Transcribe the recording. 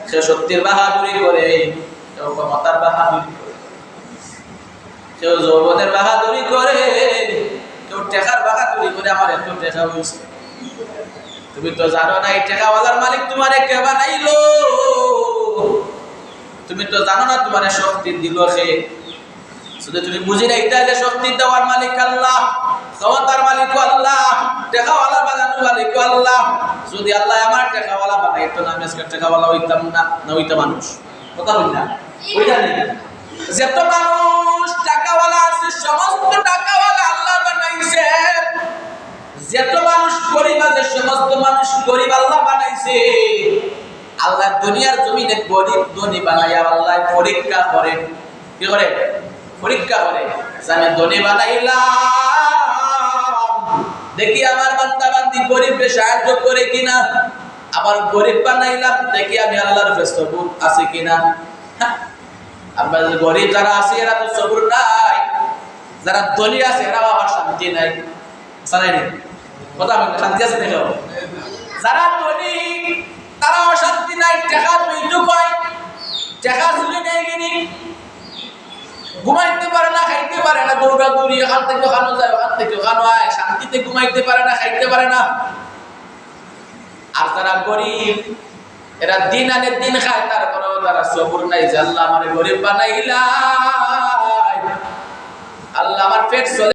সে সত্যির বাহাদুরি করে, কেউ ক্ষমতার বাহাদুরি করে, কেউ যৌবনের বাহাদুরি করে, কেউ টেকার বাহাদুরি করে। আমার এত টেকা হয়েছে, তুমি তো জানো না এই টেকাওয়ালার মালিক তোমারে কে বানাইলো, তুমি তো জানো না তোমারে শক্তি দিল সে। শুধু তুমি বুঝি না এটা যে শক্তি দেওয়ার মালিক আল্লাহ, ক্ষমতার মালিক আল্লাহ, টেকাওয়ালা বানানোর মালিক আল্লাহ। যদি আল্লাহ আমার টেকাওয়ালা বানাইতো না, আমি আজকে টেকাওয়ালা হইতাম না, না হইতাম মানুষ। কথা বলি না, ওইটা নেই। যত মানুষ টাকাওয়ালা আছে সমস্ত টাকাওয়ালা আল্লাহ বানাইছে, যত মানুষ গরিব আছে সমস্ত মানুষ গরিব আল্লাহ বানাইছে। আল্লাহ দুনিয়ার জমিনে গরিব ধনী বানাইয়া আল্লাহ পরীক্ষা করেন। কি করে? পরীক্ষা করে। আমি ধনী বানাইলাম, দেখি আমার বান্দা বান্দি গরিবকে সাহায্য করে কিনা। আবার গরিব বানাইলাম, দেখি আমি আল্লাহর উপরে সবুর আছে কিনা। আমরা গরিব যারা আছে এরা তো সবুর নাই, যারা ধনী আছে এরা আবার শান্তি নাই। জানেন কথা বলতে শান্তি আছে দেখো। যারা ধনী তারা অশান্তি নাই, টাকা দুইটুক হয়, টাকা চুলে নেই কিনি, ঘুমাইতে পারে না, খাইতে পারে না, দৌড়া দৌড়ি এখান থেকে ওখানো যায়, ওখান থেকে ওখানো হয়, শান্তিতে ঘুমাইতে পারে না, খাইতে পারে না। আর যারা গরিব এরা দিন আনে দিন খায়, তারপরেও তারা সবুর নাই যে আল্লাহ আমার গরিব বানাইলা, আল্লাহ আমার পেট চলে।